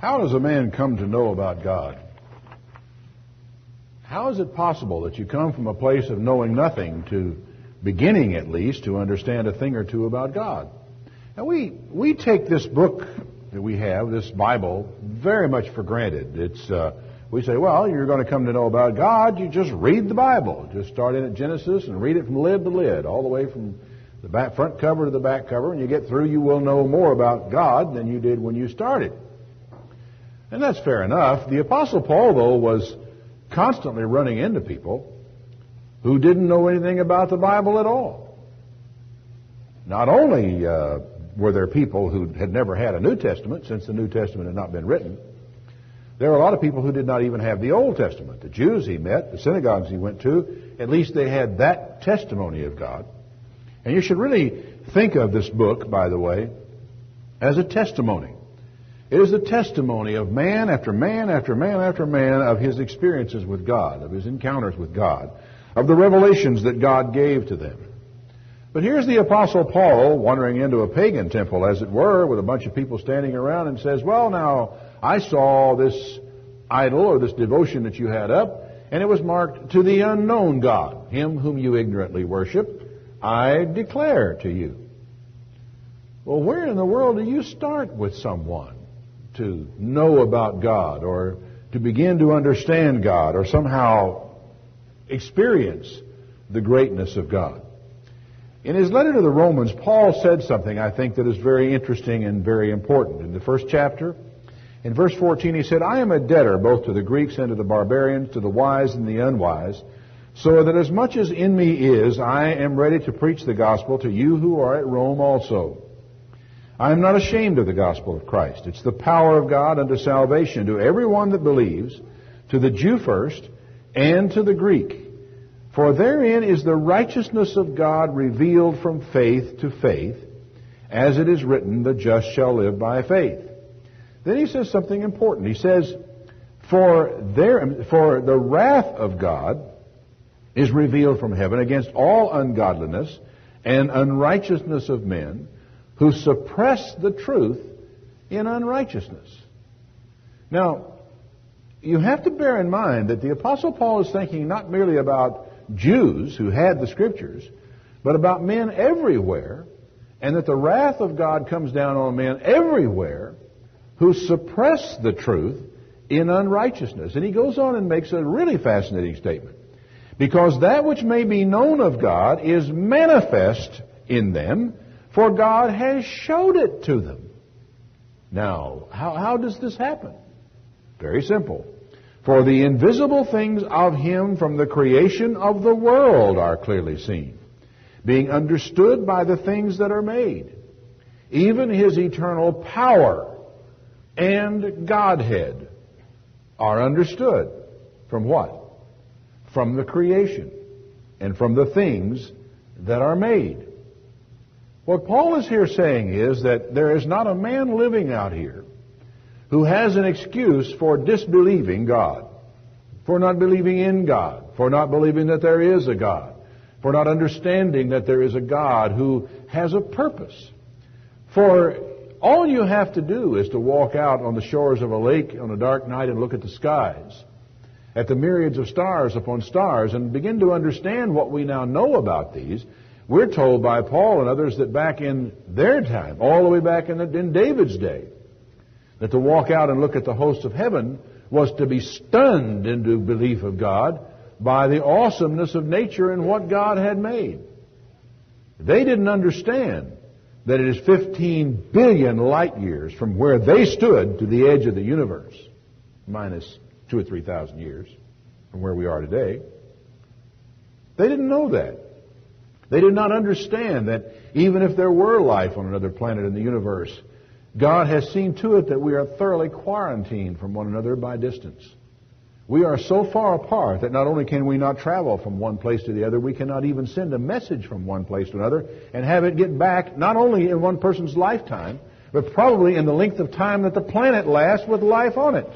How does a man come to know about God? How is it possible that you come from a place of knowing nothing to beginning, at least, to understand a thing or two about God? Now, we take this book that we have, this Bible, very much for granted. We say, well, you're going to come to know about God, you just read the Bible. Just start in at Genesis and read it from lid to lid, all the way from the front cover to the back cover. When you get through, you will know more about God than you did when you started. And that's fair enough. The Apostle Paul, though, was constantly running into people who didn't know anything about the Bible at all. Not only were there people who had never had a New Testament, since the New Testament had not been written, there were a lot of people who did not even have the Old Testament. The Jews he met, the synagogues he went to, at least they had that testimony of God. And you should really think of this book, by the way, as a testimony. It is the testimony of man after man after man after man of his experiences with God, of his encounters with God, of the revelations that God gave to them. But here's the Apostle Paul wandering into a pagan temple, as it were, with a bunch of people standing around, and says, well, now, I saw this idol or this devotion that you had up, and it was marked to the unknown God, him whom you ignorantly worship, I declare to you. Well, where in the world do you start with someone to know about God or to begin to understand God or somehow experience the greatness of God? In his letter to the Romans, Paul said something I think that is very interesting and very important. In the first chapter, in verse 14, he said, I am a debtor both to the Greeks and to the barbarians, to the wise and the unwise, so that as much as in me is, I am ready to preach the gospel to you who are at Rome also. I am not ashamed of the gospel of Christ. It's the power of God unto salvation to everyone that believes, to the Jew first, and to the Greek. For therein is the righteousness of God revealed from faith to faith, as it is written, the just shall live by faith. Then he says something important. He says, for the wrath of God is revealed from heaven against all ungodliness and unrighteousness of men, who suppress the truth in unrighteousness. Now, you have to bear in mind that the Apostle Paul is thinking not merely about Jews who had the Scriptures, but about men everywhere, and that the wrath of God comes down on men everywhere who suppress the truth in unrighteousness. And he goes on and makes a really fascinating statement. Because that which may be known of God is manifest in them, for God has showed it to them. Now, how does this happen? Very simple. For the invisible things of Him from the creation of the world are clearly seen, being understood by the things that are made, even His eternal power and Godhead are understood. From what? From the creation and from the things that are made. What Paul is here saying is that there is not a man living out here who has an excuse for disbelieving God, for not believing in God, for not believing that there is a God, for not understanding that there is a God who has a purpose. For all you have to do is to walk out on the shores of a lake on a dark night and look at the skies, at the myriads of stars upon stars, and begin to understand what we now know about these. We're told by Paul and others that back in their time, all the way back in David's day, that to walk out and look at the hosts of heaven was to be stunned into belief of God by the awesomeness of nature and what God had made. They didn't understand that it is 15 billion light years from where they stood to the edge of the universe, minus 2,000 or 3,000 years from where we are today. They didn't know that. They did not understand that even if there were life on another planet in the universe, God has seen to it that we are thoroughly quarantined from one another by distance. We are so far apart that not only can we not travel from one place to the other, we cannot even send a message from one place to another and have it get back not only in one person's lifetime, but probably in the length of time that the planet lasts with life on it.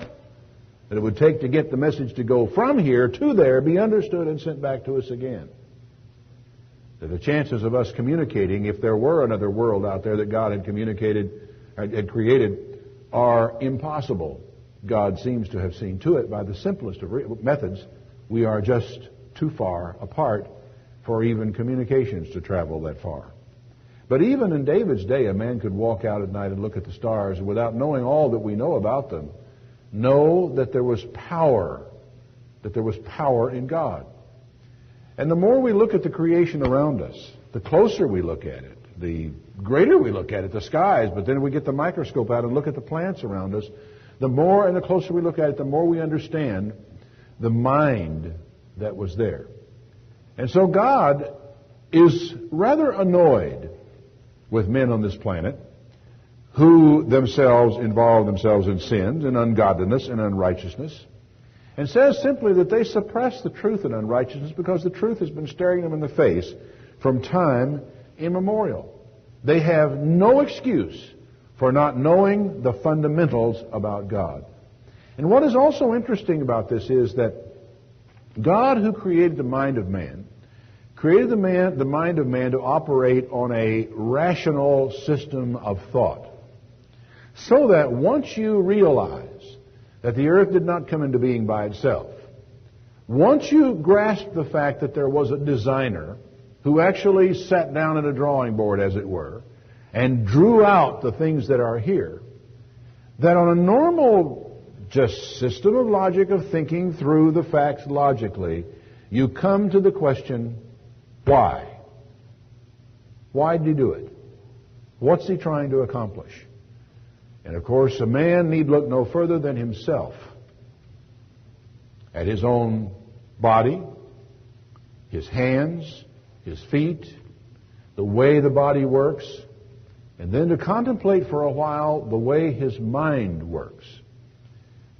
That it would take to get the message to go from here to there, be understood and sent back to us again. That the chances of us communicating, if there were another world out there that God had created, are impossible. God seems to have seen to it by the simplest of methods. We are just too far apart for even communications to travel that far. But even in David's day, a man could walk out at night and look at the stars and without knowing all that we know about them, know that there was power in God. And the more we look at the creation around us, the closer we look at it, the greater we look at it, the skies, but then we get the microscope out and look at the plants around us, the more and the closer we look at it, the more we understand the mind that was there. And so God is rather annoyed with men on this planet who themselves involve themselves in sins and ungodliness and unrighteousness, and says simply that they suppress the truth and unrighteousness because the truth has been staring them in the face from time immemorial. They have no excuse for not knowing the fundamentals about God. And what is also interesting about this is that God, who created the mind of man, created the mind of man to operate on a rational system of thought. So that once you realize that the earth did not come into being by itself, once you grasp the fact that there was a designer who actually sat down at a drawing board, as it were, and drew out the things that are here, that on a normal just system of logic of thinking through the facts logically, you come to the question, why? Why did he do it? What's he trying to accomplish? And of course, a man need look no further than himself at his own body, his hands, his feet, the way the body works, and then to contemplate for a while the way his mind works.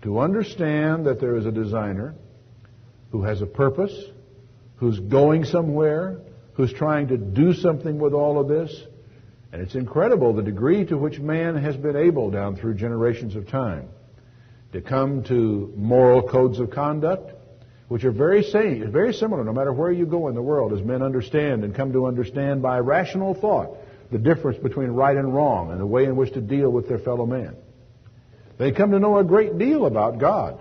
To understand that there is a designer who has a purpose, who's going somewhere, who's trying to do something with all of this. And it's incredible the degree to which man has been able, down through generations of time, to come to moral codes of conduct, which are very similar no matter where you go in the world, as men understand and come to understand by rational thought the difference between right and wrong and the way in which to deal with their fellow man. They come to know a great deal about God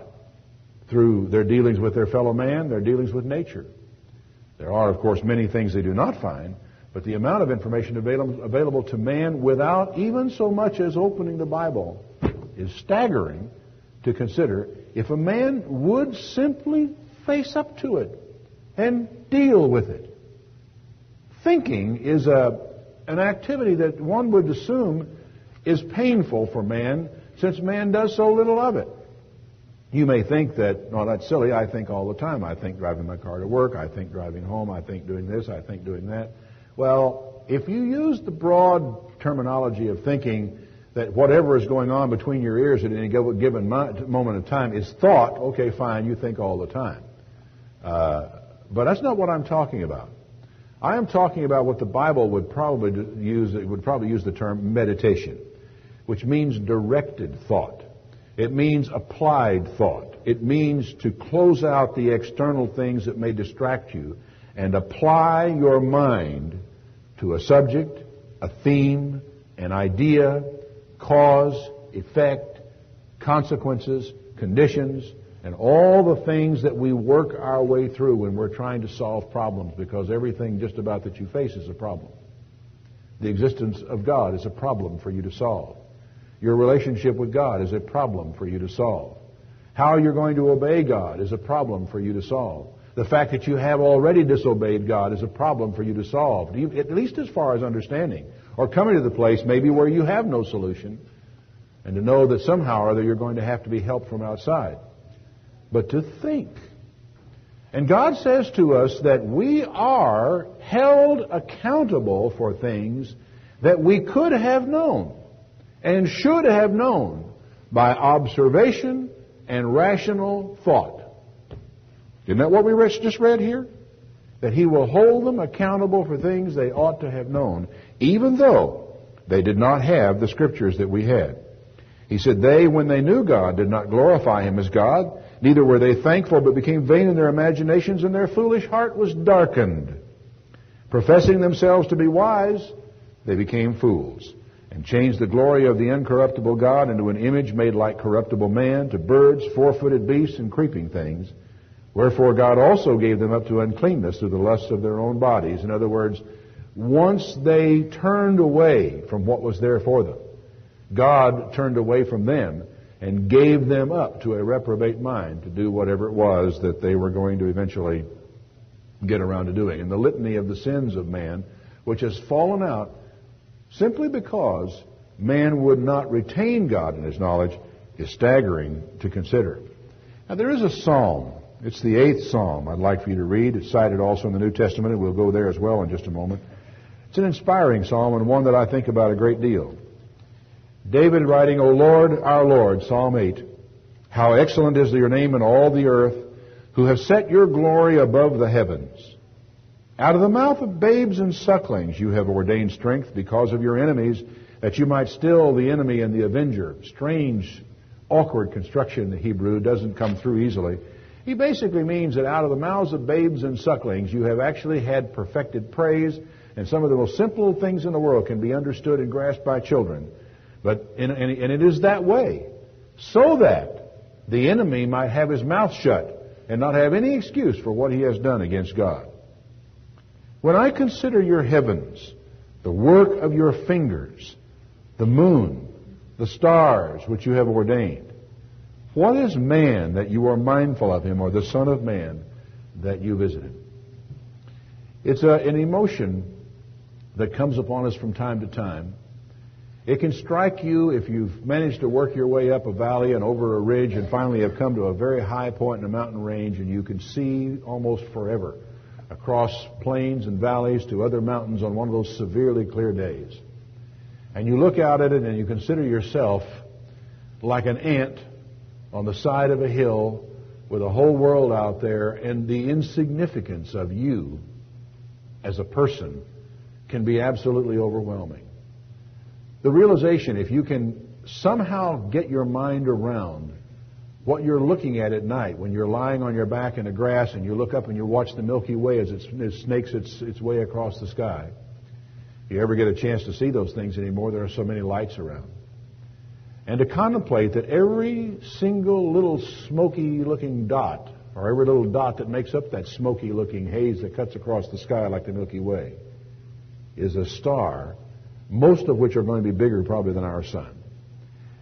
through their dealings with their fellow man, their dealings with nature. There are, of course, many things they do not find, but the amount of information available to man without even so much as opening the Bible is staggering to consider if a man would simply face up to it and deal with it. Thinking is an activity that one would assume is painful for man, since man does so little of it. You may think that, no, that's silly, I think all the time. I think driving my car to work, I think driving home, I think doing this, I think doing that. Well, if you use the broad terminology of thinking that whatever is going on between your ears at any given moment of time is thought, okay, fine, you think all the time. But that's not what I'm talking about. I am talking about what the Bible would probably use. It would probably use the term meditation, which means directed thought. It means applied thought. It means to close out the external things that may distract you and apply your mind to a subject, a theme, an idea, cause, effect, consequences, conditions, and all the things that we work our way through when we're trying to solve problems, because everything just about that you face is a problem. The existence of God is a problem for you to solve. Your relationship with God is a problem for you to solve. How you're going to obey God is a problem for you to solve. The fact that you have already disobeyed God is a problem for you to solve, at least as far as understanding, or coming to the place maybe where you have no solution, and to know that somehow or other you're going to have to be helped from outside. But to think. And God says to us that we are held accountable for things that we could have known and should have known by observation and rational thought. Isn't that what we just read here? That He will hold them accountable for things they ought to have known, even though they did not have the Scriptures that we had. He said, they, when they knew God, did not glorify Him as God, neither were they thankful, but became vain in their imaginations, and their foolish heart was darkened. Professing themselves to be wise, they became fools, and changed the glory of the incorruptible God into an image made like corruptible man, to birds, four-footed beasts, and creeping things. Wherefore God also gave them up to uncleanness through the lusts of their own bodies. In other words, once they turned away from what was there for them, God turned away from them and gave them up to a reprobate mind to do whatever it was that they were going to eventually get around to doing. And the litany of the sins of man, which has fallen out simply because man would not retain God in his knowledge, is staggering to consider. Now there is a psalm. It's the 8th psalm I'd like for you to read. It's cited also in the New Testament, and we'll go there as well in just a moment. It's an inspiring psalm and one that I think about a great deal. David writing, O Lord, our Lord, Psalm 8, how excellent is your name in all the earth, who have set your glory above the heavens. Out of the mouth of babes and sucklings you have ordained strength because of your enemies, that you might still the enemy and the avenger. Strange, awkward construction in the Hebrew, doesn't come through easily. He basically means that out of the mouths of babes and sucklings you have actually had perfected praise, and some of the most simple things in the world can be understood and grasped by children. And it is that way, so that the enemy might have his mouth shut and not have any excuse for what he has done against God. When I consider your heavens, the work of your fingers, the moon, the stars which you have ordained, what is man that you are mindful of him, or the Son of Man that you visit him? It's an emotion that comes upon us from time to time. It can strike you if you've managed to work your way up a valley and over a ridge and finally have come to a very high point in a mountain range, and you can see almost forever across plains and valleys to other mountains on one of those severely clear days. And you look out at it and you consider yourself like an ant on the side of a hill with a whole world out there, and the insignificance of you as a person can be absolutely overwhelming. The realization, if you can somehow get your mind around what you're looking at night when you're lying on your back in the grass and you look up and you watch the Milky Way as it snakes its way across the sky. If you ever get a chance to see those things anymore, there are so many lights around. And to contemplate that every single little smoky-looking dot, or every little dot that makes up that smoky-looking haze that cuts across the sky like the Milky Way, is a star, most of which are going to be bigger probably than our sun.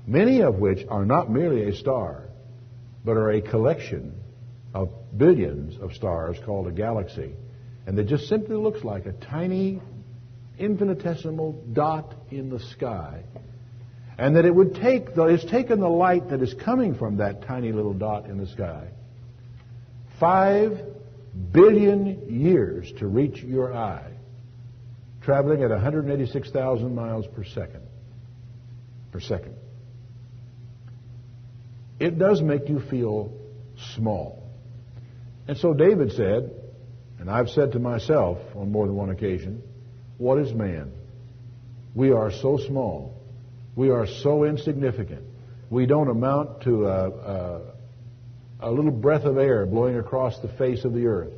Many of which are not merely a star, but are a collection of billions of stars called a galaxy. And that just simply looks like a tiny, infinitesimal dot in the sky. And that it's taken the light that is coming from that tiny little dot in the sky 5 billion years to reach your eye, traveling at 186,000 miles per second. It does make you feel small. And so David said, and I've said to myself on more than one occasion, what is man? We are so small. We are so insignificant. We don't amount to a little breath of air blowing across the face of the earth.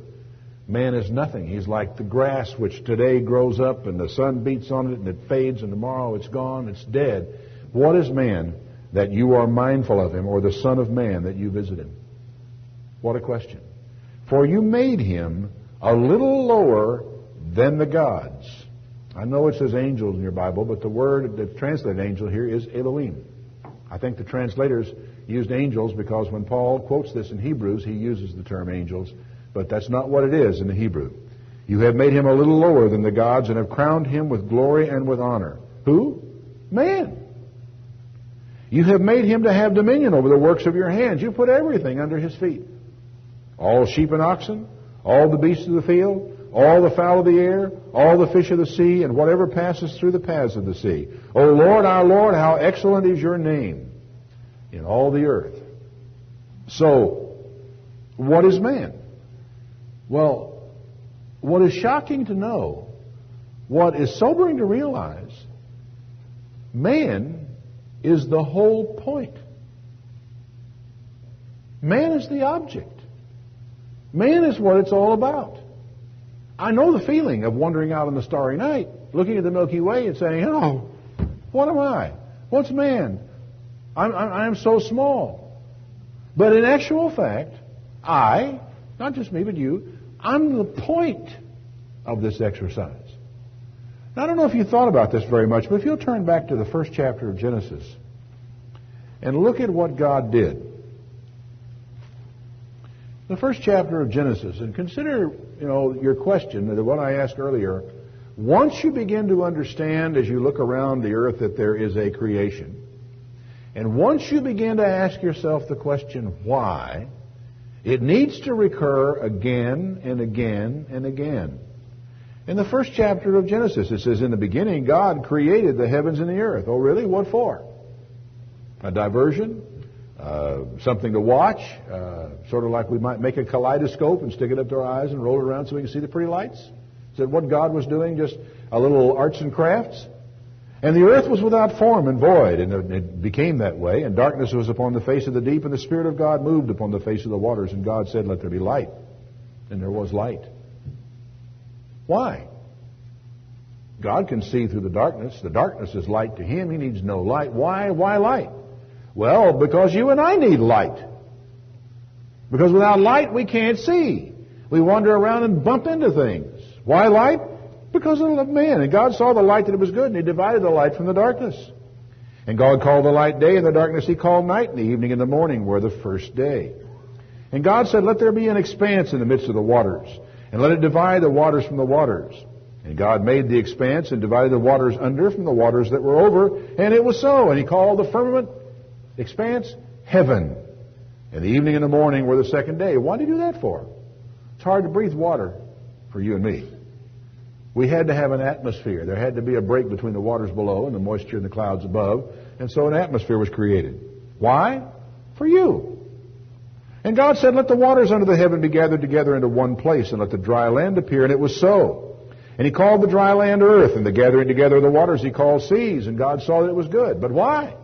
Man is nothing. He's like the grass which today grows up and the sun beats on it and it fades, and tomorrow it's gone, it's dead. What is man that you are mindful of him, or the Son of Man that you visit him? What a question. For you made him a little lower than the gods. I know it says angels in your Bible, but the word that's translated angel here is Elohim. I think the translators used angels because when Paul quotes this in Hebrews, he uses the term angels, but that's not what it is in the Hebrew. You have made him a little lower than the gods and have crowned him with glory and with honor. Who? Man. You have made him to have dominion over the works of your hands. You put everything under his feet. All sheep and oxen, all the beasts of the field, all the fowl of the air, all the fish of the sea, and whatever passes through the paths of the sea. O Lord, our Lord, how excellent is your name in all the earth. So, what is man? Well, what is shocking to know, what is sobering to realize, man is the whole point. Man is the object. Man is what it's all about. I know the feeling of wandering out on the starry night, looking at the Milky Way and saying, oh, What am I? What's man? I'm so small. But in actual fact, I, not just me but you, I'm the point of this exercise. Now, I don't know if you thought about this very much, but if you'll turn back to the first chapter of Genesis and look at what God did. The first chapter of Genesis, and consider, your question, the one I asked earlier. Once you begin to understand as you look around the earth that there is a creation, and once you begin to ask yourself the question, why, it needs to recur again and again and again. In the first chapter of Genesis, it says, in the beginning, God created the heavens and the earth. Oh, really? What for? A diversion? Something to watch? Sort of like we might make a kaleidoscope and stick it up to our eyes and roll it around so we can see the pretty lights? Is that what God was doing? Just a little arts and crafts? And the earth was without form and void, and it became that way, and darkness was upon the face of the deep, and the Spirit of God moved upon the face of the waters, and God said, let there be light. And there was light. Why? God can see through the darkness. The darkness is light to Him. He needs no light. Why? Why light? Well, because you and I need light. Because without light, we can't see. We wander around and bump into things. Why light? Because of man. And God saw the light that it was good, and He divided the light from the darkness. And God called the light day, and the darkness He called night, and the evening and the morning were the first day. And God said, let there be an expanse in the midst of the waters, and let it divide the waters from the waters. And God made the expanse and divided the waters under from the waters that were over, and it was so. And He called the firmament, expanse, heaven. And the evening and the morning were the second day. Why did He do that for? It's hard to breathe water for you and me. We had to have an atmosphere. There had to be a break between the waters below and the moisture in the clouds above. And so an atmosphere was created. Why? For you. And God said, let the waters under the heaven be gathered together into one place, and let the dry land appear. And it was so. And He called the dry land earth, and the gathering together of the waters He called seas. And God saw that it was good. But why?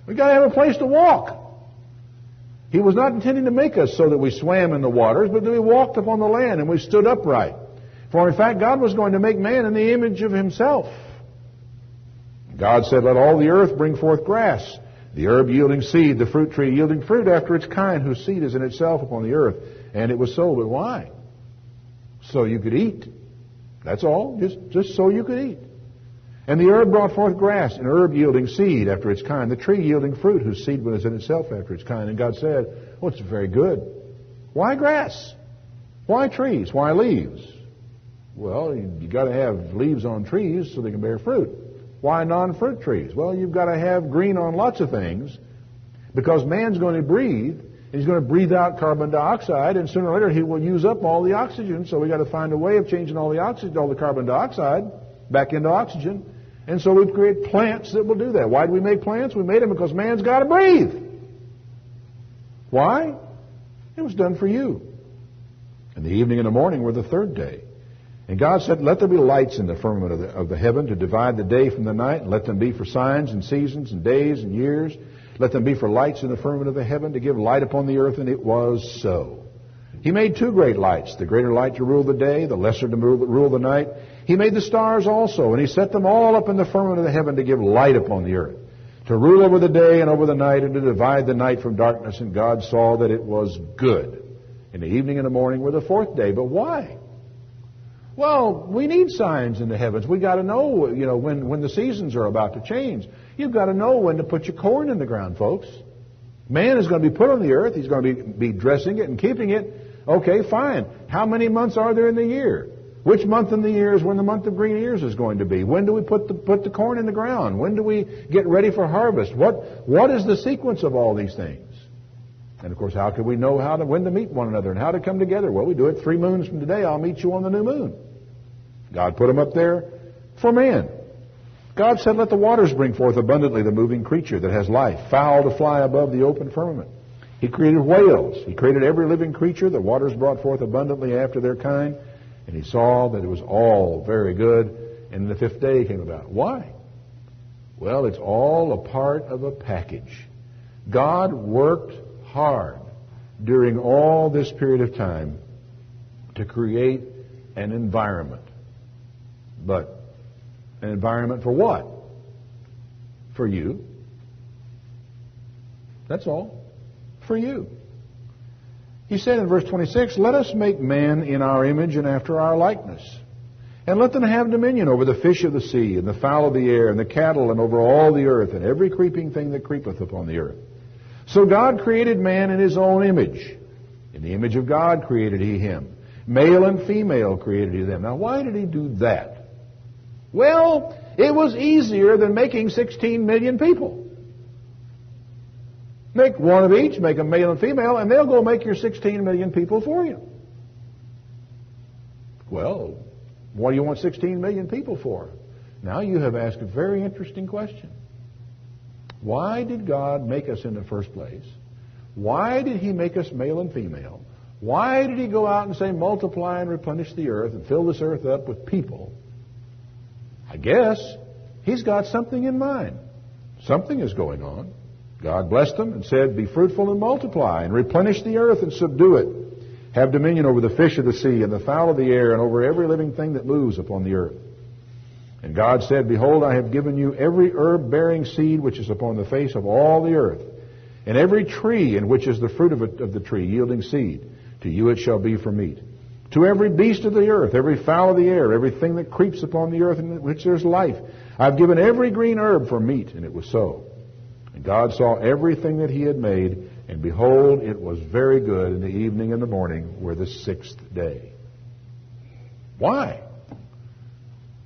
We've got to have a place to walk. He was not intending to make us so that we swam in the waters, but that we walked upon the land and we stood upright. For in fact, God was going to make man in the image of Himself. God said, let all the earth bring forth grass, the herb yielding seed, the fruit tree yielding fruit after its kind, whose seed is in itself upon the earth. And it was so. But why? So you could eat. That's all. Just so you could eat. And the herb brought forth grass, an herb yielding seed after its kind, the tree yielding fruit, whose seed was in itself after its kind. And God said, well, it's very good. Why grass? Why trees? Why leaves? Well, you got to have leaves on trees so they can bear fruit. Why non-fruit trees? Well, you've got to have green on lots of things, because man's going to breathe. He's going to breathe out carbon dioxide, and sooner or later he will use up all the oxygen. So we got to find a way of changing all the oxygen, all the carbon dioxide, back into oxygen. And so we create plants that will do that. Why do we make plants? We made them because man's got to breathe. Why? It was done for you. And the evening and the morning were the third day. And God said, let there be lights in the firmament of the heaven to divide the day from the night, and let them be for signs and seasons and days and years. Let them be for lights in the firmament of the heaven to give light upon the earth, and it was so. He made two great lights, the greater light to rule the day, the lesser to rule the night. He made the stars also, and He set them all up in the firmament of the heaven to give light upon the earth, to rule over the day and over the night, and to divide the night from darkness. And God saw that it was good. And the evening and the morning were the fourth day. But why? Well, we need signs in the heavens. We got to know, when the seasons are about to change. You've got to know when to put your corn in the ground, folks. Man is going to be put on the earth. He's going to be dressing it and keeping it. Okay, fine. How many months are there in the year? Which month in the year is when the month of green ears is going to be? When do we put the corn in the ground? When do we get ready for harvest? What is the sequence of all these things? And of course, how can we know when to meet one another and how to come together? Well, we do it 3 moons from today. I'll meet you on the new moon. God put them up there for man. God said, let the waters bring forth abundantly the moving creature that has life, fowl to fly above the open firmament. He created whales. He created every living creature. The waters brought forth abundantly after their kind. And He saw that it was all very good. And the fifth day came about. Why? Well, it's all a part of a package. God worked hard during all this period of time to create an environment. But an environment for what? For you. That's all. For you. He said in verse 26, let us make man in our image and after our likeness. And let them have dominion over the fish of the sea, and the fowl of the air, and the cattle, and over all the earth, and every creeping thing that creepeth upon the earth. So God created man in his own image. In the image of God created he him. Male and female created he them. Now, why did he do that? Well, it was easier than making 16 million people. Make one of each, make them male and female, and they'll go make your 16 million people for you. Well, what do you want 16 million people for? Now you have asked a very interesting question. Why did God make us in the first place? Why did he make us male and female? Why did he go out and say, multiply and replenish the earth and fill this earth up with people? I guess he's got something in mind. Something is going on. God blessed them and said, be fruitful and multiply and replenish the earth and subdue it. Have dominion over the fish of the sea and the fowl of the air and over every living thing that moves upon the earth. And God said, behold, I have given you every herb bearing seed which is upon the face of all the earth, and every tree in which is the fruit of the tree yielding seed. To you it shall be for meat. To every beast of the earth, every fowl of the air, everything that creeps upon the earth in which there's life, I've given every green herb for meat. And it was so. And God saw everything that he had made, and behold, it was very good. And the evening and the morning were the sixth day. Why?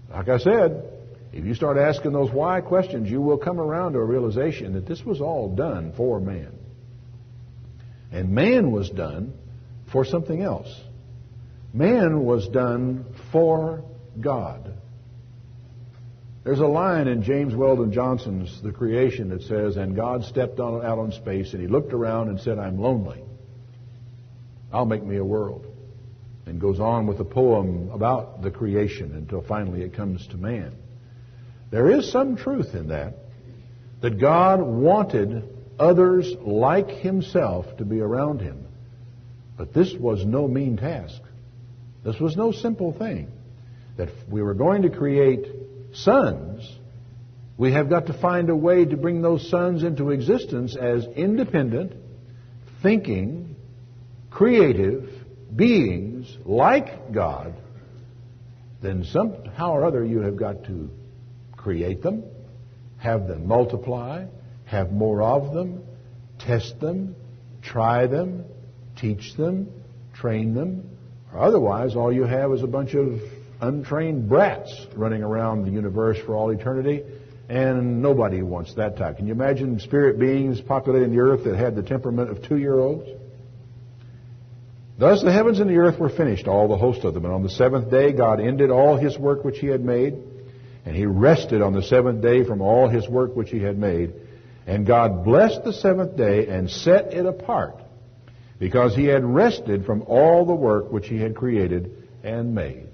Like I said, if you start asking those why questions, you will come around to a realization that this was all done for man. And man was done for something else. Man was done for God. There's a line in James Weldon Johnson's The Creation that says, and God stepped out on space and he looked around and said, I'm lonely. I'll make me a world. And goes on with a poem about the creation until finally it comes to man. There is some truth in that God wanted others like himself to be around him. But this was no mean task. This was no simple thing. That if we were going to create sons, we have got to find a way to bring those sons into existence as independent, thinking, creative beings like God. Then somehow or other you have got to create them, have them multiply, have more of them, test them, try them, teach them, train them, or otherwise all you have is a bunch of untrained brats running around the universe for all eternity, and nobody wants that type. Can you imagine spirit beings populating the earth that had the temperament of 2-year-olds? Thus the heavens and the earth were finished, all the host of them. And on the seventh day God ended all his work which he had made, and he rested on the seventh day from all his work which he had made. And God blessed the seventh day and set it apart, because he had rested from all the work which he had created and made.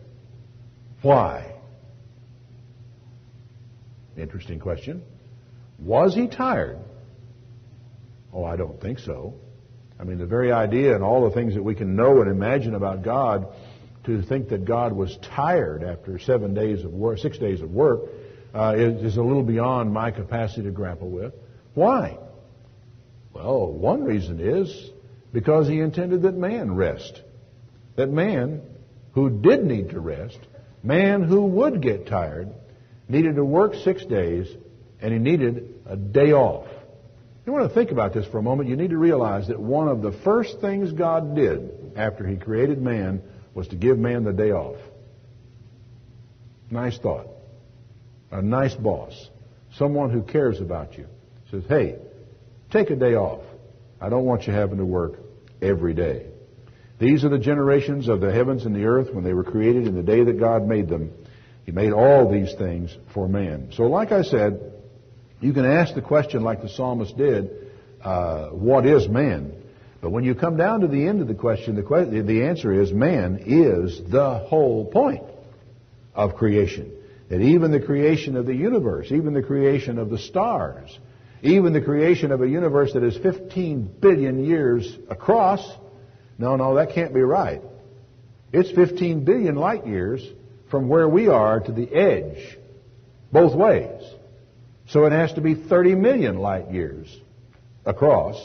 Why? Interesting question. Was he tired? Oh, I don't think so. I mean, the very idea and all the things that we can know and imagine about God, to think that God was tired after 6 days of work, is a little beyond my capacity to grapple with. Why? Well, one reason is because he intended that man rest. That man who did need to rest, man who would get tired, needed to work 6 days, and he needed a day off. You want to think about this for a moment. You need to realize that one of the first things God did after he created man was to give man the day off. Nice thought. A nice boss. Someone who cares about you. Says, hey, take a day off. I don't want you having to work every day. These are the generations of the heavens and the earth when they were created in the day that God made them. He made all these things for man. So like I said, you can ask the question like the psalmist did, what is man? But when you come down to the end of the question, the answer is man is the whole point of creation. That even the creation of the universe, even the creation of the stars, even the creation of a universe that is 15 billion years across, no, that can't be right. It's 15 billion light years from where we are to the edge, both ways. So it has to be 30 million light years across.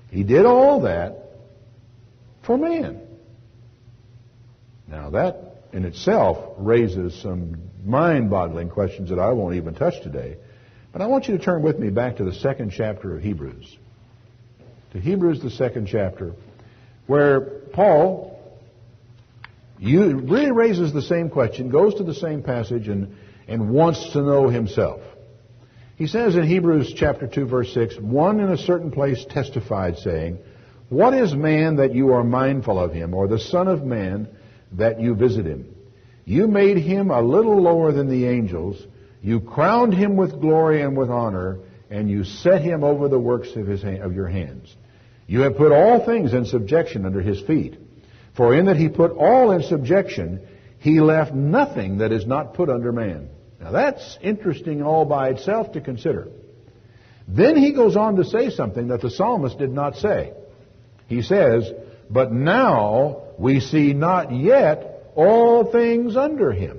He did all that for man. Now that in itself raises some mind-boggling questions that I won't even touch today. But I want you to turn with me back to the 2nd chapter of Hebrews. To Hebrews, the 2nd chapter, where Paul really raises the same question, goes to the same passage, and wants to know himself. He says in Hebrews chapter 2, verse 6, "One in a certain place testified, saying, What is man that you are mindful of him, or the son of man that you visit him? You made him a little lower than the angels. You crowned him with glory and with honor, and you set him over the works of your hands. You have put all things in subjection under his feet. For in that he put all in subjection, he left nothing that is not put under man." Now that's interesting all by itself to consider. Then he goes on to say something that the psalmist did not say. He says, "But now we see not yet all things under him."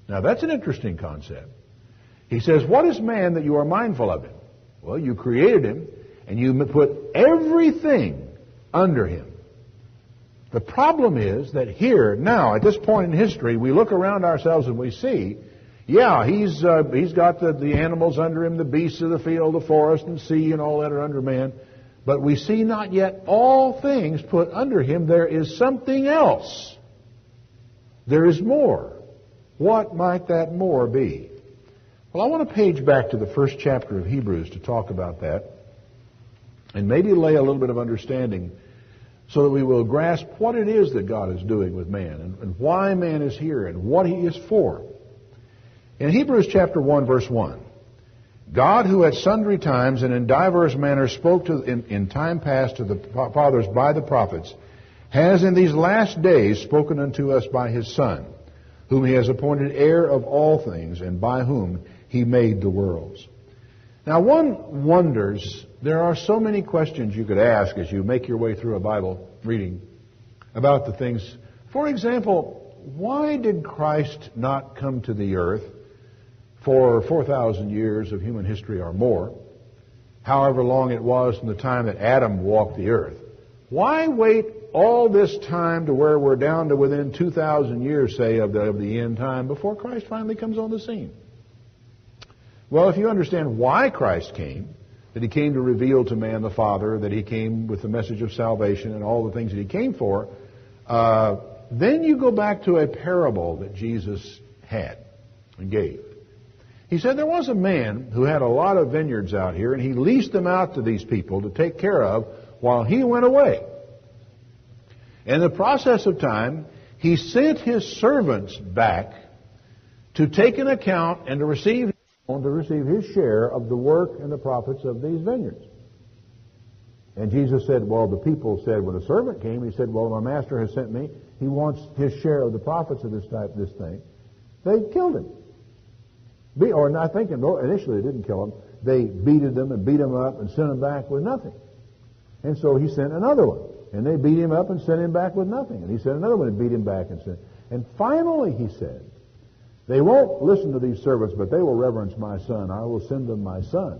Now that's an interesting concept. He says, "What is man that you are mindful of him?" Well, you created him, and you put everything under him. The problem is that here, now, at this point in history, we look around ourselves and we see, yeah, he's got the animals under him, the beasts of the field, the forest and sea and all that are under man. But we see not yet all things put under him. There is something else. There is more. What might that more be? Well, I want to page back to the 1st chapter of Hebrews to talk about that and maybe lay a little bit of understanding so that we will grasp what it is that God is doing with man and why man is here and what he is for. In Hebrews chapter 1, verse 1, "God, who at sundry times and in divers manners spoke in time past to the fathers by the prophets, has in these last days spoken unto us by his Son, whom he has appointed heir of all things, and by whom he made the worlds." Now one wonders, there are so many questions you could ask as you make your way through a Bible reading about the things. For example, why did Christ not come to the earth for 4,000 years of human history or more, however long it was from the time that Adam walked the earth? Why wait all this time to where we're down to within 2,000 years, say, of the end time before Christ finally comes on the scene? Well, if you understand why Christ came, that he came to reveal to man the Father, that he came with the message of salvation and all the things that he came for, then you go back to a parable that Jesus had and gave. He said there was a man who had a lot of vineyards out here, and he leased them out to these people to take care of while he went away. In the process of time, he sent his servants back to take an account and to receive his share of the work and the profits of these vineyards. And Jesus said, well, the people said, when the servant came, he said, well, my master has sent me. He wants his share of the profits of this thing. They killed him. I think initially they didn't kill him. They beat him up and sent him back with nothing. And so he sent another one. And they beat him up and sent him back with nothing. And he sent another one and beat him back and sent. And finally he said, they won't listen to these servants, but they will reverence my son. I will send them my son.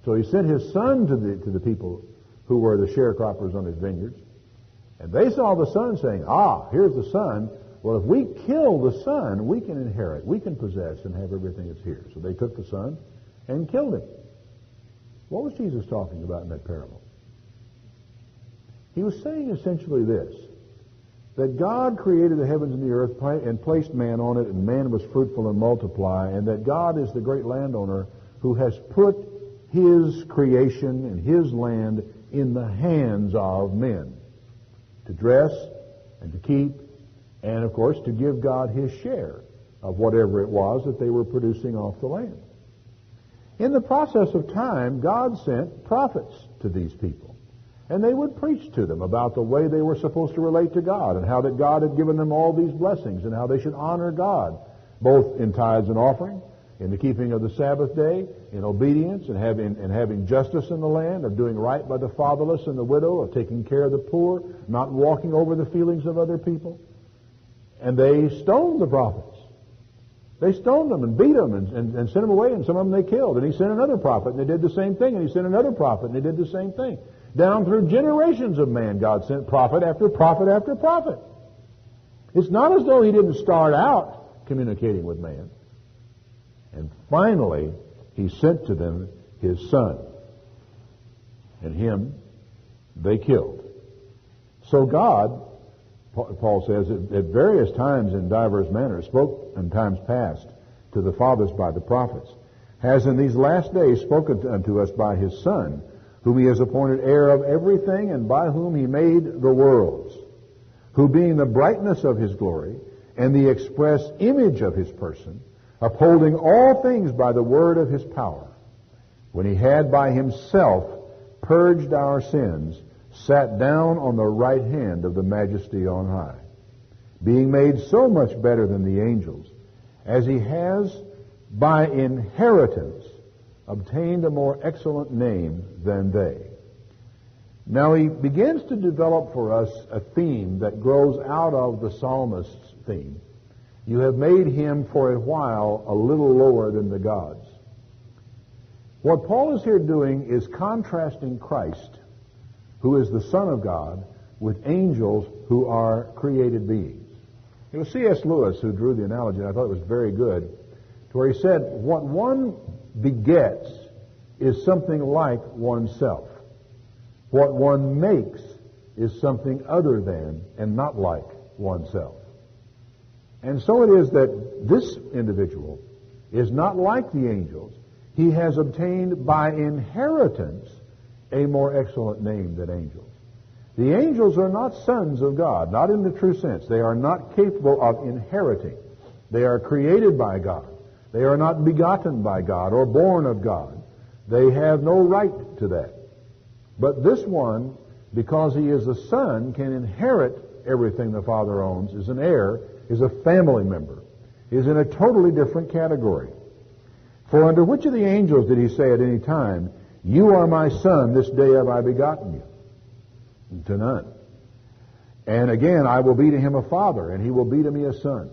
So he sent his son to the people who were the sharecroppers on his vineyards. And they saw the son saying, here's the son. Well, if we kill the son, we can inherit, we can possess and have everything that's here. So they took the son and killed him. What was Jesus talking about in that parable? He was saying essentially this, that God created the heavens and the earth and placed man on it, and man was fruitful and multiply, and that God is the great landowner who has put his creation and his land in the hands of men to dress and to keep, and of course to give God his share of whatever it was that they were producing off the land. In the process of time, God sent prophets to these people. And they would preach to them about the way they were supposed to relate to God and how that God had given them all these blessings and how they should honor God, both in tithes and offering, in the keeping of the Sabbath day, in obedience and having justice in the land, of doing right by the fatherless and the widow, of taking care of the poor, not walking over the feelings of other people. And they stoned the prophets. They stoned them and beat them and sent them away, and some of them they killed. And he sent another prophet, and they did the same thing. And he sent another prophet, and they did the same thing. Down through generations of man, God sent prophet after prophet after prophet. It's not as though he didn't start out communicating with man. And finally, he sent to them his Son. And him they killed. So God, Paul says, at various times in diverse manners, spoke in times past to the fathers by the prophets, has in these last days spoken unto us by his Son, whom he has appointed heir of everything, and by whom he made the worlds, who being the brightness of his glory, and the express image of his person, upholding all things by the word of his power, when he had by himself purged our sins, sat down on the right hand of the majesty on high, being made so much better than the angels, as he has by inheritance obtained a more excellent name than they. Now he begins to develop for us a theme that grows out of the psalmist's theme. You have made him for a while a little lower than the gods. What Paul is here doing is contrasting Christ, who is the Son of God, with angels who are created beings. It was C.S. Lewis who drew the analogy, and I thought it was very good, to where he said, what one begets is something like oneself. What one makes is something other than and not like oneself. And so it is that this individual is not like the angels. He has obtained by inheritance a more excellent name than angels. The angels are not sons of God, not in the true sense. They are not capable of inheriting. They are created by God. They are not begotten by God or born of God. They have no right to that. But this one, because he is a son, can inherit everything the Father owns, is an heir, is a family member, is in a totally different category. For under which of the angels did he say at any time, you are my son, this day have I begotten you? To none. And again, I will be to him a father, and he will be to me a son.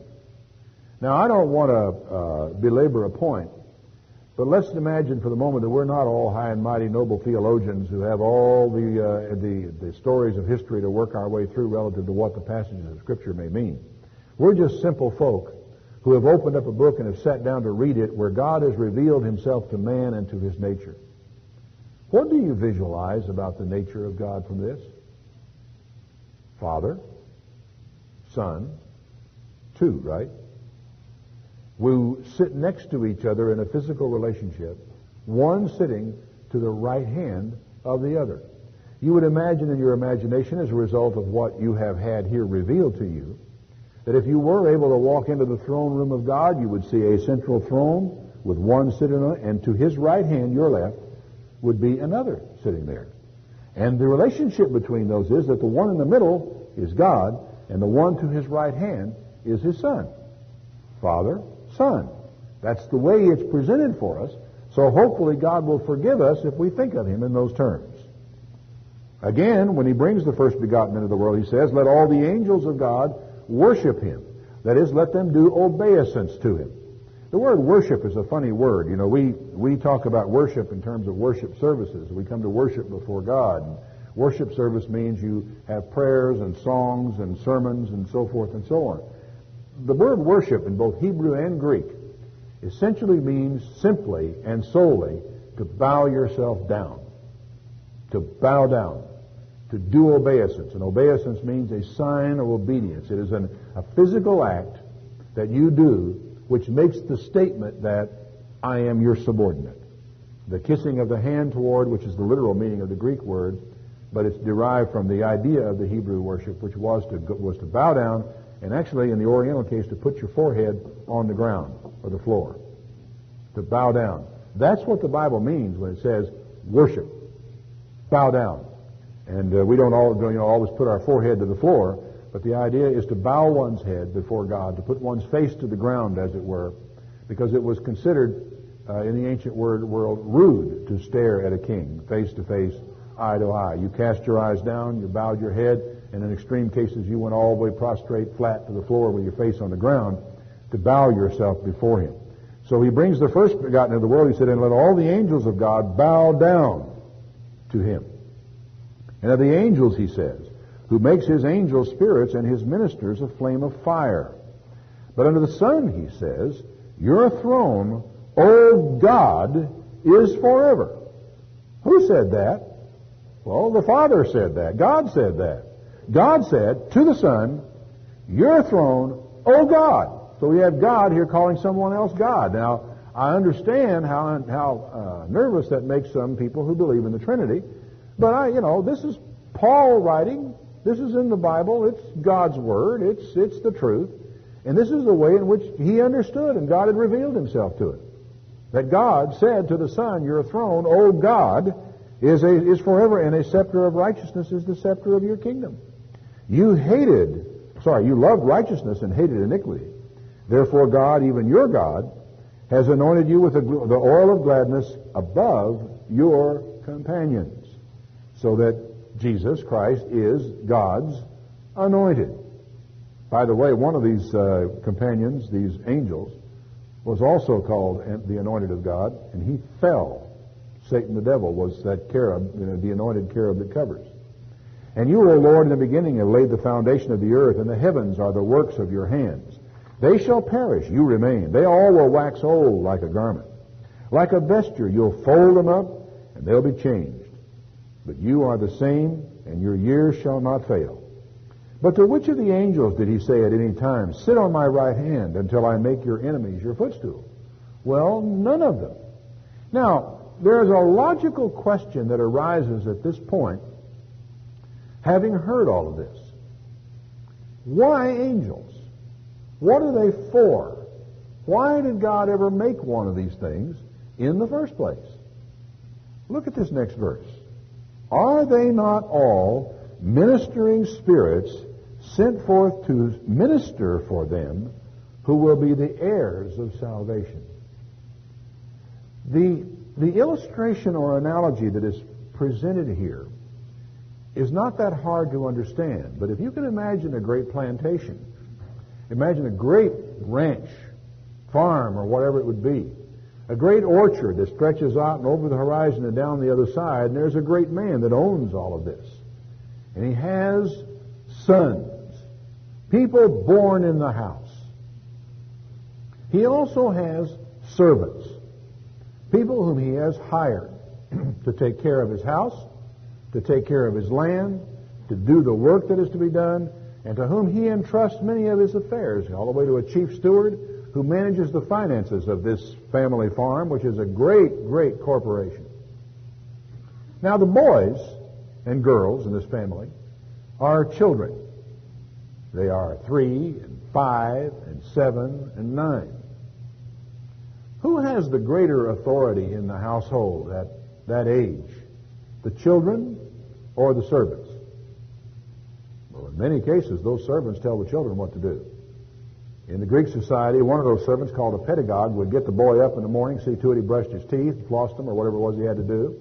Now, I don't want to belabor a point, but let's imagine for the moment that we're not all high and mighty noble theologians who have all the stories of history to work our way through relative to what the passages of Scripture may mean. We're just simple folk who have opened up a book and have sat down to read it, where God has revealed himself to man and to his nature. What do you visualize about the nature of God from this? Father, Son, two, right? We sit next to each other in a physical relationship, one sitting to the right hand of the other. You would imagine in your imagination, as a result of what you have had here revealed to you, that if you were able to walk into the throne room of God, you would see a central throne with one sitting on it, and to his right hand, your left, would be another sitting there. And the relationship between those is that the one in the middle is God, and the one to his right hand is his Son. Father, Son. That's the way it's presented for us. So hopefully God will forgive us if we think of him in those terms. Again, when he brings the first begotten into the world, he says, let all the angels of God worship him. That is, let them do obeisance to him. The word worship is a funny word. You know, we talk about worship in terms of worship services. We come to worship before God. And worship service means you have prayers and songs and sermons and so forth and so on. The word worship in both Hebrew and Greek essentially means simply and solely to bow yourself down. To bow down. To do obeisance. And obeisance means a sign of obedience. It is a physical act that you do which makes the statement that I am your subordinate. The kissing of the hand toward, which is the literal meaning of the Greek word, but it's derived from the idea of the Hebrew worship, which was to bow down, and actually in the Oriental case to put your forehead on the ground or the floor. To bow down. That's what the Bible means when it says worship. Bow down. And we don't always put our forehead to the floor, but the idea is to bow one's head before God, to put one's face to the ground, as it were, because it was considered in the ancient world rude to stare at a king, face to face, eye to eye. You cast your eyes down, you bowed your head, and in extreme cases you went all the way prostrate flat to the floor with your face on the ground. to bow yourself before him. So he brings the first begotten into the world. He said, and let all the angels of God bow down to him. And of the angels, he says, who makes his angels spirits and his ministers a flame of fire. But under the Son, he says, your throne, O God, is forever. Who said that? Well, the Father said that. God said that. God said to the Son, your throne, O God. So we have God here calling someone else God. Now, I understand how nervous that makes some people who believe in the Trinity. But this is Paul writing. This is in the Bible. It's God's Word. It's the truth. And this is the way in which he understood, and God had revealed himself to it. That God said to the Son, your throne, O God, is forever, and a scepter of righteousness is the scepter of your kingdom. You loved righteousness and hated iniquity. Therefore God, even your God, has anointed you with the oil of gladness above your companions. So that Jesus Christ is God's anointed. By the way, one of these companions, these angels, was also called the anointed of God, and he fell. Satan the devil was that cherub, the anointed cherub that covers. And you, O Lord, in the beginning have laid the foundation of the earth, and the heavens are the works of your hands. They shall perish, you remain. They all will wax old like a garment. Like a vesture, you'll fold them up, and they'll be changed. But you are the same, and your years shall not fail. But to which of the angels did he say at any time, sit on my right hand until I make your enemies your footstool? Well, none of them. Now, there is a logical question that arises at this point, having heard all of this. Why angels? What are they for? Why did God ever make one of these things in the first place? Look at this next verse. Are they not all ministering spirits sent forth to minister for them who will be the heirs of salvation? The illustration or analogy that is presented here is not that hard to understand. But if you can imagine a great plantation, imagine a great ranch, farm, or whatever it would be, a great orchard that stretches out and over the horizon and down the other side, and there's a great man that owns all of this. And he has sons, people born in the house. He also has servants, people whom he has hired to take care of his house, to take care of his land, to do the work that is to be done, and to whom he entrusts many of his affairs, all the way to a chief steward who manages the finances of this family farm, which is a great, great corporation. Now, the boys and girls in this family are children. They are 3 and 5 and 7 and 9. Who has the greater authority in the household at that age? The children or the servants? Well, in many cases, those servants tell the children what to do. In the Greek society, one of those servants, called a pedagogue, would get the boy up in the morning, see to it he brushed his teeth, flossed them, or whatever it was he had to do,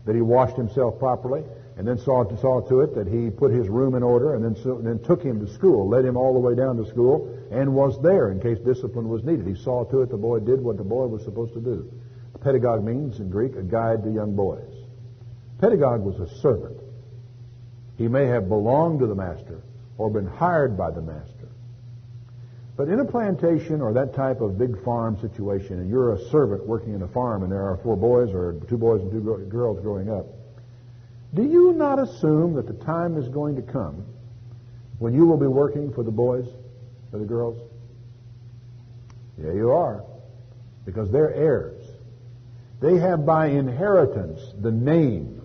that he washed himself properly, and then saw to it that he put his room in order, and then took him to school, led him all the way down to school, and was there in case discipline was needed. He saw to it the boy did what the boy was supposed to do. A pedagogue means, in Greek, a guide to young boys. Pedagogue was a servant. He may have belonged to the master or been hired by the master. But in a plantation or that type of big farm situation, and you're a servant working in a farm, and there are 4 boys or 2 boys and 2 girls growing up, do you not assume that the time is going to come when you will be working for the boys or the girls? Yeah, you are. Because they're heirs. They have by inheritance the name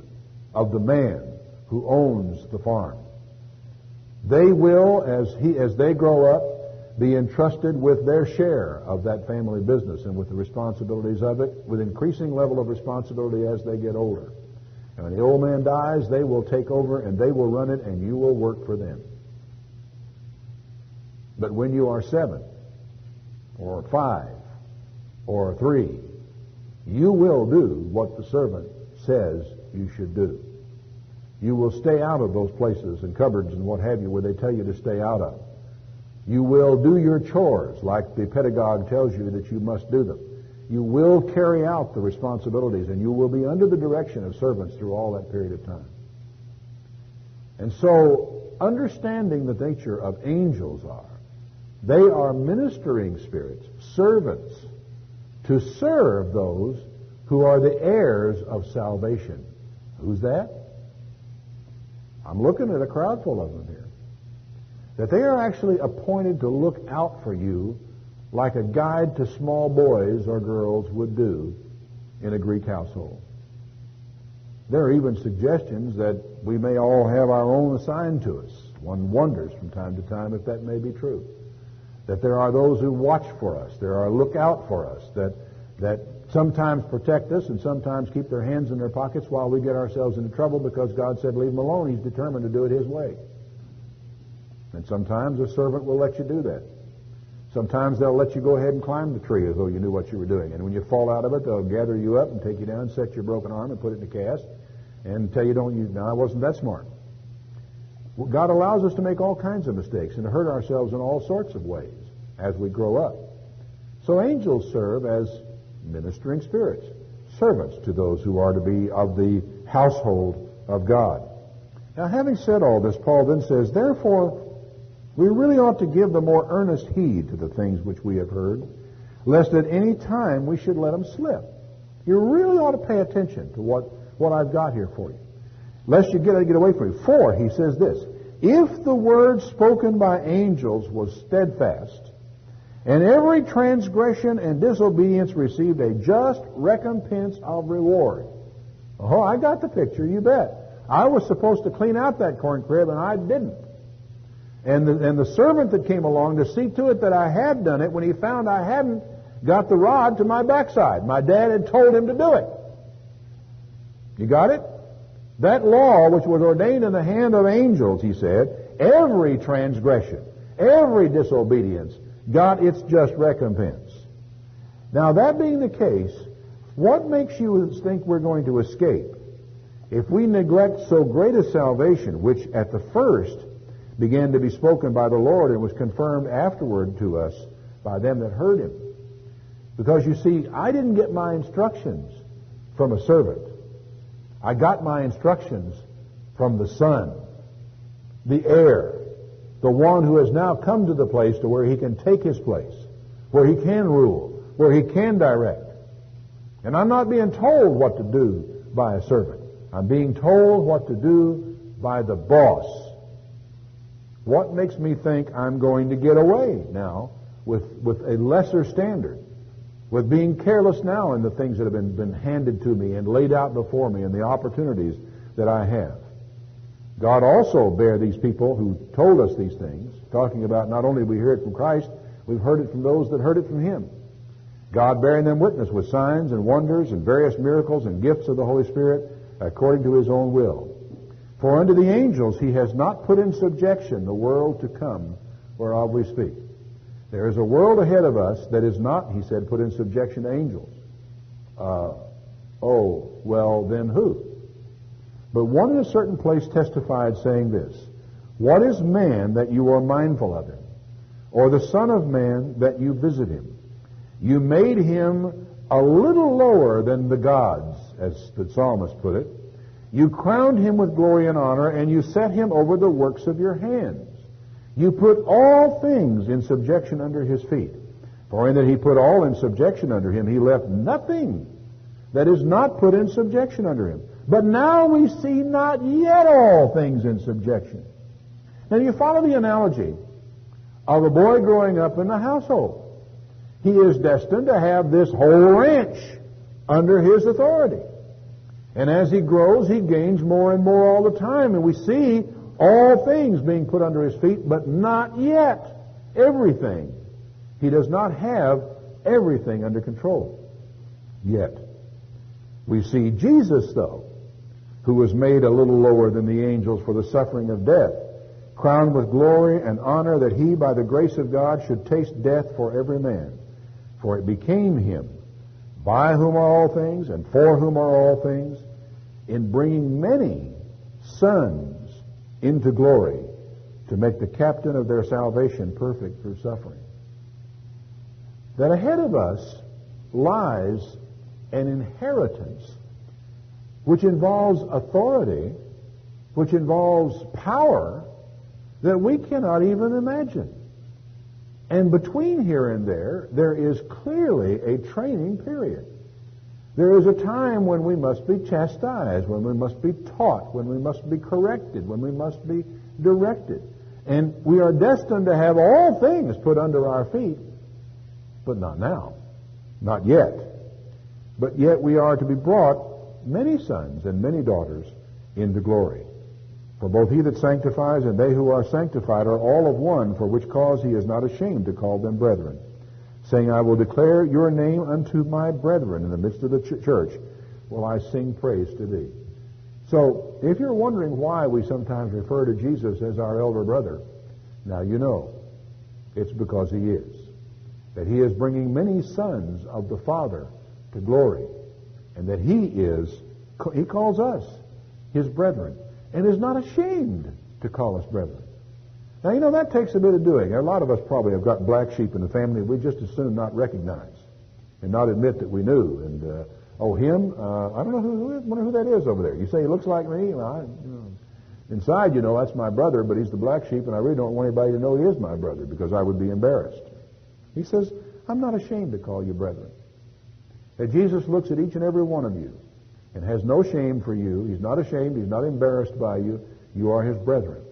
of the man who owns the farm. They will, as they grow up, be entrusted with their share of that family business and with the responsibilities of it, with increasing level of responsibility as they get older. And when the old man dies, they will take over and they will run it, and you will work for them. But when you are 7 or 5 or 3, you will do what the servant says you should do. You will stay out of those places and cupboards and what have you where they tell you to stay out of. You will do your chores like the pedagogue tells you that you must do them. You will carry out the responsibilities, and you will be under the direction of servants through all that period of time. And so, understanding the nature of angels they are ministering spirits, servants, to serve those who are the heirs of salvation. Who's that? I'm looking at a crowd full of them here. That they are actually appointed to look out for you like a guide to small boys or girls would do in a Greek household. There are even suggestions that we may all have our own assigned to us. One wonders from time to time if that may be true. That there are those who watch for us. There are look out for us. That sometimes protect us and sometimes keep their hands in their pockets while we get ourselves into trouble because God said leave him alone. He's determined to do it his way. And sometimes a servant will let you do that. Sometimes they'll let you go ahead and climb the tree as though you knew what you were doing. And when you fall out of it, they'll gather you up and take you down, set your broken arm and put it in a cast and tell you I wasn't that smart. Well, God allows us to make all kinds of mistakes and to hurt ourselves in all sorts of ways as we grow up. So angels serve as ministering spirits, servants to those who are to be of the household of God. Now, having said all this, Paul then says, therefore, we really ought to give the more earnest heed to the things which we have heard, lest at any time we should let them slip. You really ought to pay attention to what I've got here for you, lest you get away from you. For, he says this, if the word spoken by angels was steadfast, and every transgression and disobedience received a just recompense of reward. Oh, I got the picture, you bet. I was supposed to clean out that corn crib, and I didn't. And the servant that came along to see to it that I had done it, when he found I hadn't, got the rod to my backside. My dad had told him to do it. You got it? That law, which was ordained in the hand of angels, he said, every transgression, every disobedience, got its just recompense. Now, that being the case, what makes you think we're going to escape if we neglect so great a salvation, which at the first began to be spoken by the Lord and was confirmed afterward to us by them that heard him? Because you see, I didn't get my instructions from a servant. I got my instructions from the Son, the heir, the one who has now come to the place to where he can take his place, where he can rule, where he can direct. And I'm not being told what to do by a servant. I'm being told what to do by the boss. What makes me think I'm going to get away now with a lesser standard, with being careless now in the things that have been handed to me and laid out before me and the opportunities that I have? God also bare these people who told us these things, talking about not only we hear it from Christ, we've heard it from those that heard it from him. God bearing them witness with signs and wonders and various miracles and gifts of the Holy Spirit according to his own will. For unto the angels he has not put in subjection the world to come whereof we speak. There is a world ahead of us that is not, he said, put in subjection to angels. Well, then who? But one in a certain place testified, saying this, what is man that you are mindful of him? Or the Son of Man that you visit him? You made him a little lower than the gods, as the psalmist put it. You crowned him with glory and honor, and you set him over the works of your hands. You put all things in subjection under his feet. For in that he put all in subjection under him, he left nothing that is not put in subjection under him. But now we see not yet all things in subjection. Now you follow the analogy of a boy growing up in the household. He is destined to have this whole ranch under his authority. And as he grows, he gains more and more all the time. And we see all things being put under his feet, but not yet everything. He does not have everything under control yet. We see Jesus, though, who was made a little lower than the angels for the suffering of death, crowned with glory and honor, that he, by the grace of God, should taste death for every man. For it became him, by whom are all things, and for whom are all things, in bringing many sons into glory, to make the captain of their salvation perfect through suffering. That ahead of us lies an inheritance which involves authority, which involves power that we cannot even imagine. And between here and there is clearly a training period. There is a time when we must be chastised, when we must be taught, when we must be corrected, when we must be directed. And we are destined to have all things put under our feet, but not now, not yet. But yet we are to be brought, many sons and many daughters, into glory. For both he that sanctifies and they who are sanctified are all of one, for which cause he is not ashamed to call them brethren, saying, I will declare your name unto my brethren. In the midst of the church will I sing praise to thee. So, if you're wondering why we sometimes refer to Jesus as our elder brother, now you know. It's because he is. That he is bringing many sons of the Father to glory. And that he calls us his brethren. And is not ashamed to call us brethren. Now, you know, that takes a bit of doing. A lot of us probably have got black sheep in the family we just as soon not recognize and not admit that we knew. And, him, I don't know wonder who that is over there. You say he looks like me? Well, inside, you know, that's my brother, but he's the black sheep, and I really don't want anybody to know he is my brother because I would be embarrassed. He says, I'm not ashamed to call you brethren. That Jesus looks at each and every one of you and has no shame for you. He's not ashamed. He's not embarrassed by you. You are his brethren.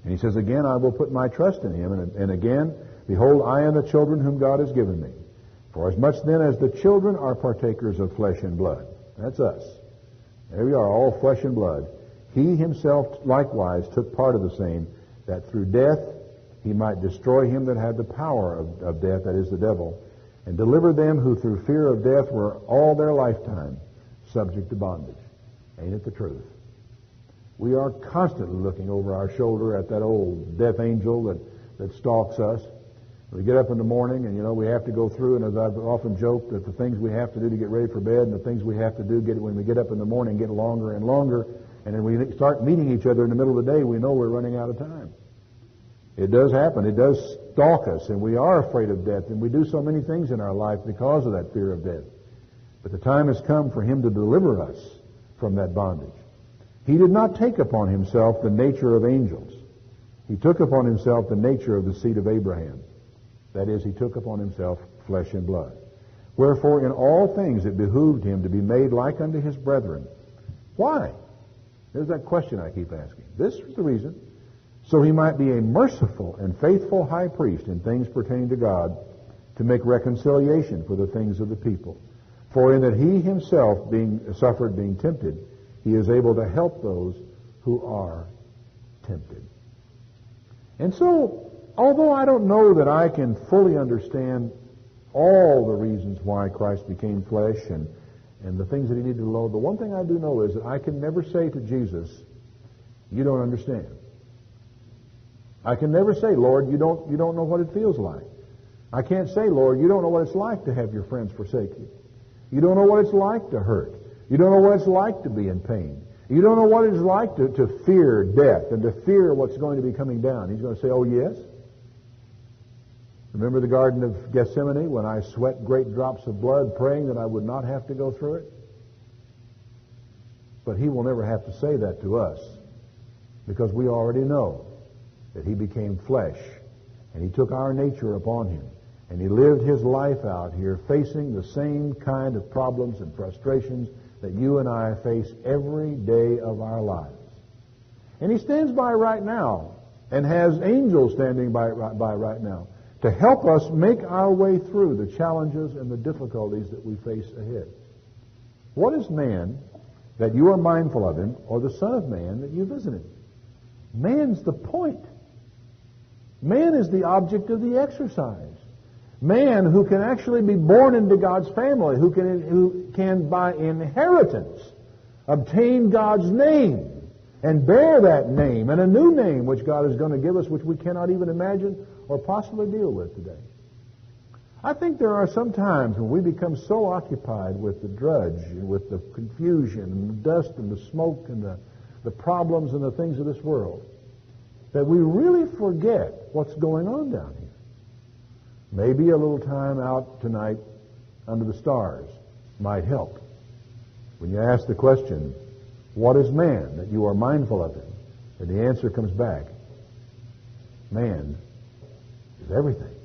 And he says, again, I will put my trust in him. And again, behold, I and the children whom God has given me. For as much then as the children are partakers of flesh and blood. That's us. There we are, all flesh and blood. He himself likewise took part of the same, that through death he might destroy him that had the power of death, that is the devil, and deliver them who through fear of death were all their lifetime subject to bondage. Ain't it the truth? We are constantly looking over our shoulder at that old death angel that stalks us. We get up in the morning and, you know, we have to go through, and as I've often joked, that the things we have to do to get ready for bed and the things we have to do when we get up in the morning get longer and longer, and then we start meeting each other in the middle of the day, we know we're running out of time. It does happen. It does stalk us, and we are afraid of death, and we do so many things in our life because of that fear of death. But the time has come for him to deliver us from that bondage. He did not take upon himself the nature of angels. He took upon himself the nature of the seed of Abraham. That is, he took upon himself flesh and blood. Wherefore, in all things it behooved him to be made like unto his brethren. Why? There's that question I keep asking. This is the reason. So he might be a merciful and faithful high priest in things pertaining to God, to make reconciliation for the things of the people. For in that he himself being tempted, he is able to help those who are tempted. And so, although I don't know that I can fully understand all the reasons why Christ became flesh and the things that he needed to know, the one thing I do know is that I can never say to Jesus, you don't understand. I can never say, Lord, you don't know what it feels like. I can't say, Lord, you don't know what it's like to have your friends forsake you. You don't know what it's like to hurt. You don't know what it's like to be in pain. You don't know what it's like to fear death and to fear what's going to be coming down. He's going to say, oh, yes? Remember the Garden of Gethsemane when I sweat great drops of blood praying that I would not have to go through it? But he will never have to say that to us because we already know that he became flesh and he took our nature upon him and he lived his life out here facing the same kind of problems and frustrations that you and I face every day of our lives. And he stands by right now and has angels standing by right now to help us make our way through the challenges and the difficulties that we face ahead. What is man that you are mindful of him, or the Son of Man that you visit him? Man's the point. Man is the object of the exercise. Man who can actually be born into God's family, who can by inheritance obtain God's name and bear that name and a new name which God is going to give us, which we cannot even imagine or possibly deal with today. I think there are some times when we become so occupied with the drudge and with the confusion and the dust and the smoke and the problems and the things of this world that we really forget what's going on down here. Maybe a little time out tonight under the stars might help. When you ask the question, what is man, that you are mindful of him, and the answer comes back, man is everything.